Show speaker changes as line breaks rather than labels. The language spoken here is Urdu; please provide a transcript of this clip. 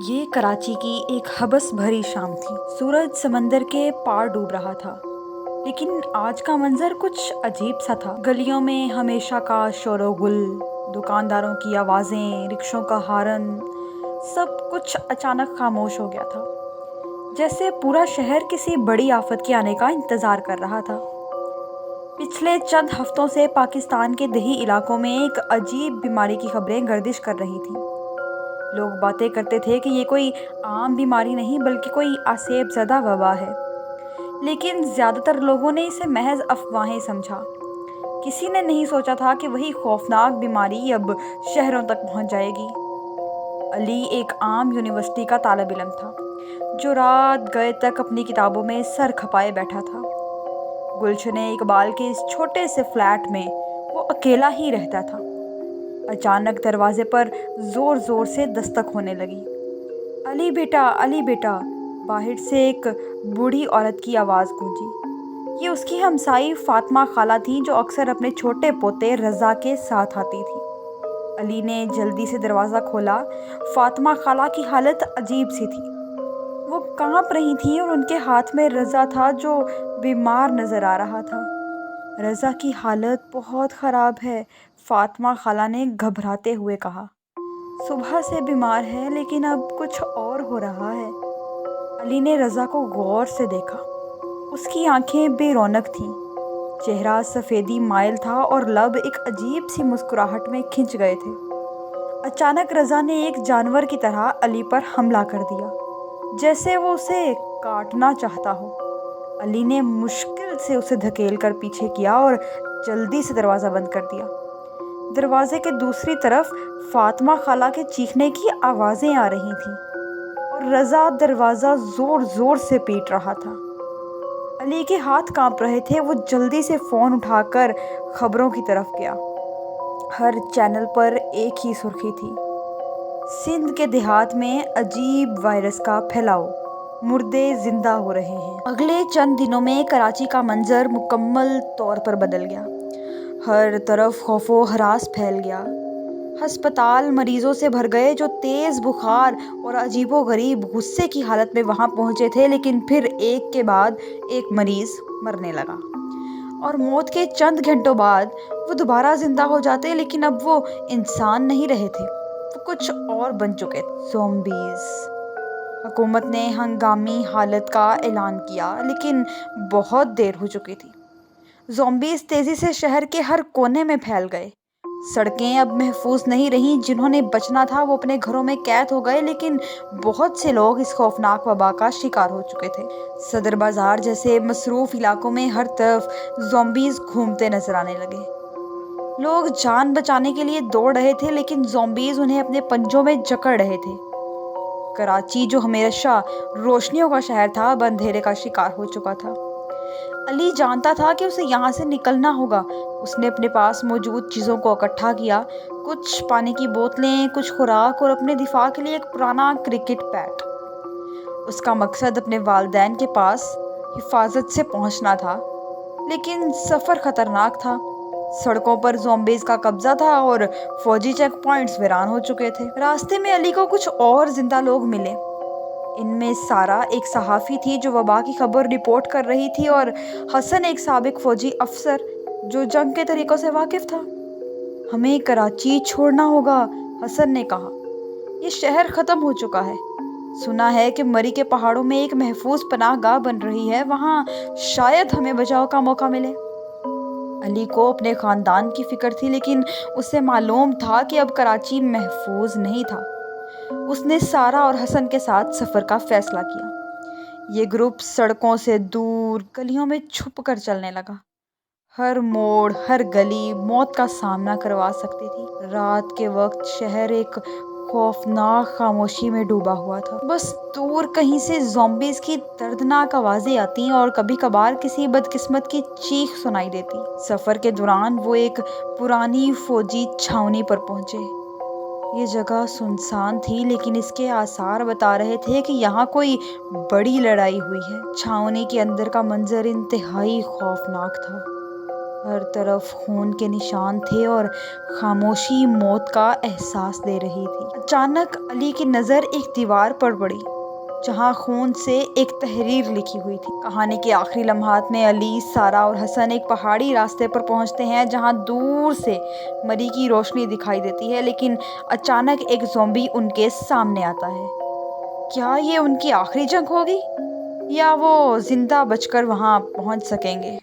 یہ کراچی کی ایک ہبس بھری شام تھی۔ سورج سمندر کے پار ڈوب رہا تھا، لیکن آج کا منظر کچھ عجیب سا تھا۔ گلیوں میں ہمیشہ کا شور و گل، دکانداروں کی آوازیں، رکشوں کا ہارن، سب کچھ اچانک خاموش ہو گیا تھا، جیسے پورا شہر کسی بڑی آفت کے آنے کا انتظار کر رہا تھا۔ پچھلے چند ہفتوں سے پاکستان کے دیہی علاقوں میں ایک عجیب بیماری کی خبریں گردش کر رہی تھیں۔ لوگ باتیں کرتے تھے کہ یہ کوئی عام بیماری نہیں بلکہ کوئی آسیب زدہ وبا ہے، لیکن زیادہ تر لوگوں نے اسے محض افواہیں سمجھا۔ کسی نے نہیں سوچا تھا کہ وہی خوفناک بیماری اب شہروں تک پہنچ جائے گی۔ علی ایک عام یونیورسٹی کا طالب علم تھا، جو رات گئے تک اپنی کتابوں میں سر کھپائے بیٹھا تھا۔ گلشن اقبال کے اس چھوٹے سے فلیٹ میں وہ اکیلا ہی رہتا تھا۔ اچانک دروازے پر زور زور سے دستک ہونے لگی۔ علی بیٹا، علی بیٹا، باہر سے ایک بوڑھی عورت کی آواز گونجی۔ یہ اس کی ہمسائی فاطمہ خالہ تھیں، جو اکثر اپنے چھوٹے پوتے رضا کے ساتھ آتی تھی۔ علی نے جلدی سے دروازہ کھولا۔ فاطمہ خالہ کی حالت عجیب سی تھی۔ وہ کانپ رہی تھیں اور ان کے ہاتھ میں رضا تھا، جو بیمار نظر آ رہا تھا۔ رضا کی حالت بہت خراب ہے، فاطمہ خالہ نے گھبراتے ہوئے کہا۔ صبح سے بیمار ہے، لیکن اب کچھ اور ہو رہا ہے۔ علی نے رضا کو غور سے دیکھا۔ اس کی آنکھیں بے رونق تھیں، چہرہ سفیدی مائل تھا اور لب ایک عجیب سی مسکراہٹ میں کھنچ گئے تھے۔ اچانک رضا نے ایک جانور کی طرح علی پر حملہ کر دیا، جیسے وہ اسے کاٹنا چاہتا ہو۔ علی نے مشکل سے اسے دھکیل کر پیچھے کیا اور جلدی سے دروازہ بند کر دیا۔ دروازے کے دوسری طرف فاطمہ خالہ کے چیخنے کی آوازیں آ رہی تھیں اور رضا دروازہ زور زور سے پیٹ رہا تھا۔ علی کے ہاتھ کانپ رہے تھے۔ وہ جلدی سے فون اٹھا کر خبروں کی طرف گیا۔ ہر چینل پر ایک ہی سرخی تھی: سندھ کے دیہات میں عجیب وائرس کا پھیلاؤ، مردے زندہ ہو رہے ہیں۔ اگلے چند دنوں میں کراچی کا منظر مکمل طور پر بدل گیا۔ ہر طرف خوف و ہراس پھیل گیا۔ ہسپتال مریضوں سے بھر گئے، جو تیز بخار اور عجیب و غریب غصے کی حالت میں وہاں پہنچے تھے، لیکن پھر ایک کے بعد ایک مریض مرنے لگا، اور موت کے چند گھنٹوں بعد وہ دوبارہ زندہ ہو جاتے، لیکن اب وہ انسان نہیں رہے تھے، وہ کچھ اور بن چکے تھے: زومبیز۔ حکومت نے ہنگامی حالت کا اعلان کیا، لیکن بہت دیر ہو چکی تھی۔ زومبیز تیزی سے شہر کے ہر کونے میں پھیل گئے۔ سڑکیں اب محفوظ نہیں رہیں۔ جنہوں نے بچنا تھا وہ اپنے گھروں میں قید ہو گئے، لیکن بہت سے لوگ اس خوفناک وبا کا شکار ہو چکے تھے۔ صدر بازار جیسے مصروف علاقوں میں ہر طرف زومبیز گھومتے نظر آنے لگے۔ لوگ جان بچانے کے لیے دوڑ رہے تھے، لیکن زومبیز انہیں اپنے پنجوں میں جکڑ رہے تھے۔ کراچی، جو ہمیشہ روشنیوں کا شہر تھا، اب اندھیرے کا شکار ہو چکا تھا۔ علی جانتا تھا کہ اسے یہاں سے نکلنا ہوگا۔ اس نے اپنے پاس موجود چیزوں کو اکٹھا کیا: کچھ پانی کی بوتلیں، کچھ خوراک اور اپنے دفاع کے لیے ایک پرانا کرکٹ بیٹ۔ اس کا مقصد اپنے والدین کے پاس حفاظت سے پہنچنا تھا، لیکن سفر خطرناک تھا۔ سڑکوں پر زومبیز کا قبضہ تھا اور فوجی چیک پوائنٹس ویران ہو چکے تھے۔ راستے میں علی کو کچھ اور زندہ لوگ ملے۔ ان میں سارا، ایک صحافی تھی جو وبا کی خبر رپورٹ کر رہی تھی، اور حسن، ایک سابق فوجی افسر جو جنگ کے طریقوں سے واقف تھا۔ ہمیں کراچی چھوڑنا ہوگا، حسن نے کہا۔ یہ شہر ختم ہو چکا ہے۔ سنا ہے کہ مری کے پہاڑوں میں ایک محفوظ پناہ گاہ بن رہی ہے، وہاں شاید ہمیں بچاؤ کا موقع ملے۔ علی کو اپنے خاندان کی فکر تھی، لیکن اسے معلوم تھا کہ اب کراچی محفوظ نہیں تھا۔ اس نے سارا اور حسن کے ساتھ سفر کا فیصلہ کیا۔ یہ گروپ سڑکوں سے دور گلیوں میں چھپ کر چلنے لگا۔ ہر موڑ، ہر گلی موت کا سامنا کروا سکتی تھی۔ رات کے وقت شہر ایک خوفناک خاموشی میں ڈوبا ہوا تھا۔ بس دور کہیں سے زومبیز کی دردناک آوازیں آتی اور کبھی کبھار کسی بدقسمت کی چیخ سنائی دیتی۔ سفر کے دوران وہ ایک پرانی فوجی چھاؤنی پر پہنچے۔ یہ جگہ سنسان تھی، لیکن اس کے آثار بتا رہے تھے کہ یہاں کوئی بڑی لڑائی ہوئی ہے۔ چھاؤنی کے اندر کا منظر انتہائی خوفناک تھا۔ ہر طرف خون کے نشان تھے اور خاموشی موت کا احساس دے رہی تھی۔ اچانک علی کی نظر ایک دیوار پر پڑی جہاں خون سے ایک تحریر لکھی ہوئی تھی۔ کہانی کے آخری لمحات میں علی، سارہ اور حسن ایک پہاڑی راستے پر پہنچتے ہیں جہاں دور سے مری کی روشنی دکھائی دیتی ہے، لیکن اچانک ایک زومبی ان کے سامنے آتا ہے۔ کیا یہ ان کی آخری جنگ ہوگی یا وہ زندہ بچ کر وہاں پہنچ سکیں گے؟